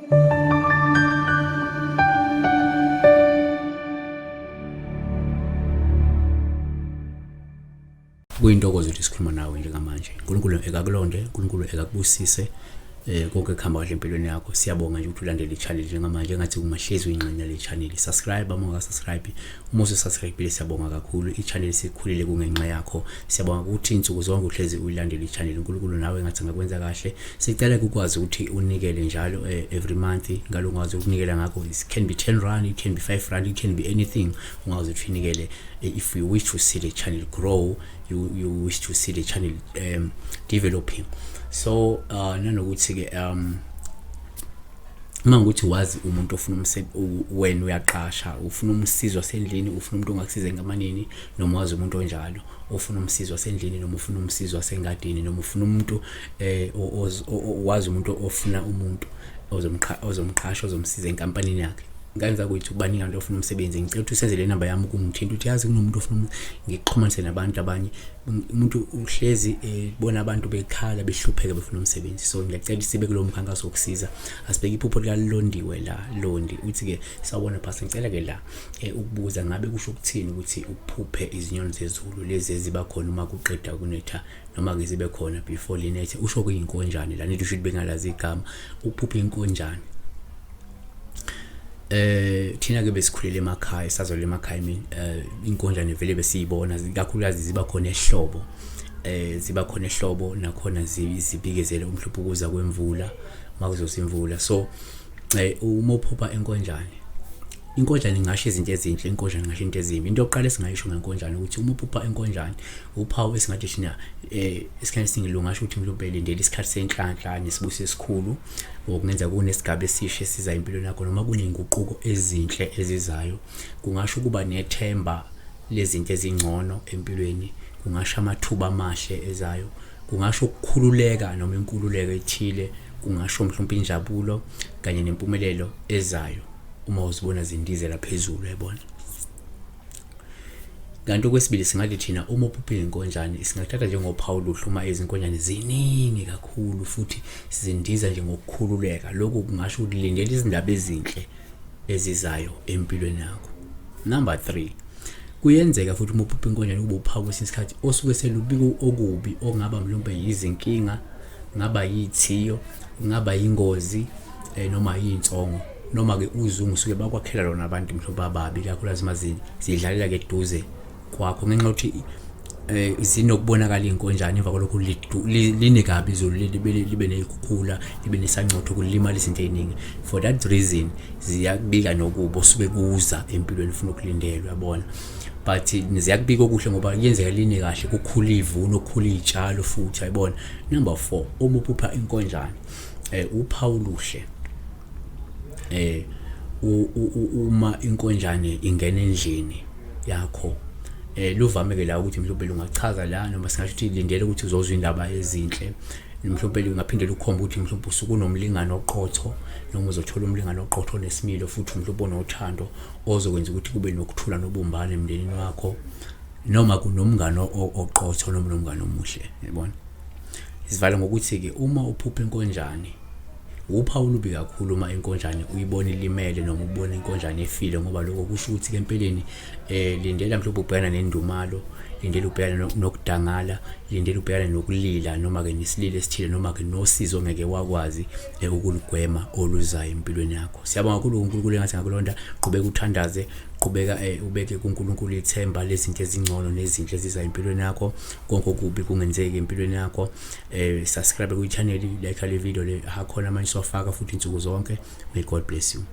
Kuyintokozo ukuthi sikhuluma nawe njengamanje. uNkulunkulu ekakulonde, uNkulunkulu ekakubusise konke kuhamba kahle empilweni yakho. Siyabonga nje ukuthi ulandele i-channel njengamanje engathi ungahlezi uyingxenye yale channel. Subscribe uma ungaka-subscribe. Uma ususubscribe siyabonga kakhulu. I-channel sikhulile kungenxa yakho. Siyabonga ukuthi insuku zonke uhlezi uyilandela i-channel. uNkulunkulu nawe engathi ngakwenza kahle. Sicela ukwazi ukuthi unikele njalo every month. Ngalo ungakwazi ukunikela ngakho. It can be 10 rand, it can be 5 rand, it can be anything. Ungakwazi ukuthi unikele if you wish to see the channel grow, you wish to see the channel developing. So nanokuthi ke mangukuthi wazi umuntu ofuna wena uyaqasha, ufuna umsizo wasendlini, ufuna umuntu ongakusiza ngamanini, noma wazi umuntu onjalo ofuna umsizo wasendlini, noma ufuna umsizo wasengadini, noma ufuna umuntu wazi umuntu ofuna umuntu ozomqasha ozomsiza enkampanini yakhe. Ngenza ukuthi ubaningi abantu ofuna umsebenzi. Ngicela ukuthi usenze le number yami kungithinta ukuthi yazi kunomuntu ofuna ngixhumanise nabantu abanye. Umuntu uhlezi bona abantu bekhala behlupheka befuna umsebenzi. So ngiyacela sibe kulo mkhankaso wokusiza. Asibeke iphupho lika Londiwe la Londi. Uthi ke sawubona pastor, ngicela ke la ukubuza ngabe kusho ukuthini ukuthi ukuphuphe izinyoni zezulu lezi eziba khona uma kuqeda kunetha noma ke zibe khona before linethe. Usho kuyinkonjane la nithi usho bengalazi igama. Ukuphupha inkonjane. Thina ke besikhulele emakhaya, sazole emakhaya inkonjane vele besiyibona kakhulukazi ziba khona ehlobo. Ziba khona ehlobo nakhona zibikezele umhlupho ukuza kwemvula makuzosimvula. So uma uphupha inkonjane ngisho izinto ezinhle, inkonjane ngisho into ezimbi. Into yokuqala esingayisho ngenkonjane ukuthi uma uphupha inkonjane uphawu esingathi thina isikhathi singilungasho ukuthi mhlawumbe lindele isikhathi senhlanhla nesibuso esikhulu okungenza kunesigaba esisha esiza empilweni yakho, noma kunenguquko ezinhle ezizayo. Kungasho kuba nethemba lezinto ezingcono empilweni, kungasho amathuba amahle ezayo, kungasho ukukhululeka noma inkululeko ethile, kungasho mhlawumbe injabulo kanye nempumelelo ezayo uma uzibona zindizela phezulu, yabona. Kanti okwesibili singathi thina uma uphupha inkonjane singathatha njengophawu luhlu uma izinkonjane ziningi kakhulu futhi sizindiza nje ngokukhululeka. Lokho kungasho ukuthi lindele izindaba ezinhle ezizayo empilweni yakho. Number 3, kuyenzeka futhi uma uphupha inkonjane kube uphawu kwesinye isikhathi osuke selubiko okubi okungaba mhlawumbe yizinkinga, ngaba yithiyo, ngaba ingozi noma yinsongo, noma ke uzungu suke bakwakhela lona abantu mhlawumbe ababi kakhulu zimazini zidlalela ke eduze kwakho ngenxa ukuthi zinokubonakala inkonjane emva kwalokho line kabi izulu libe nezikhukhula, libe nesancotho kulimala izinto eziningi. For that reason ziyakubika nokubo suke kuza empilweni ufuna ukulindelwa, yabona. But ziyakubika okuhle ngoba kuyenzeka line kahle, kukhula ivuno, kukhula izitshalo futhi, yabona. Number 4, uma uphupha inkonjane uphawu luhle. Uma inkonjane ingena endlini yakho, luvame ke la ukuthi mhlawumbe lungachaza la, noma singasho ukuthi lindele ukuthi uzozwa indaba ezinhle. Mhlawumbe lingaphinde lukhomba ukuthi mhlawumbe usuku nomlingano oqotho, noma uzothola umlingano oqotho nesimilo futhi mhlawumbe onothando ozokwenza ukuthi kube nokuthula nobumbano emndenini wakho, noma kunomngano oqotho noma nomngano omuhle, yabona. Isivala ngokuthi ke uma uphupha inkonjane uphawu lubi kakhulu uma inkonjane uyibona ilimele noma ubona inkonjane efile, ngoba lokho kusho ukuthi ke empeleni lindela mhlawumbe ubhekana nendumalo, lindela ubhekana nokudangala, lindela ubhekana nokulila noma ke nesililo esithile, noma ke nosizo ngeke wakwazi ukulugwema oluzayo empilweni yakho. Siyabonga kakhulu uNkulunkulu engathi ngakulonda. Qhubeka uthandaze, qhubeka ubeke kuNkulunkulu ithemba lezinto ezingcono nezinhle ezizayo empilweni yakho. Konke okubi kungenzeki empilweni yakho. Subscribe ku channel, like le video le, hakhona manje sofaka futhi insuku zonke. May God bless you.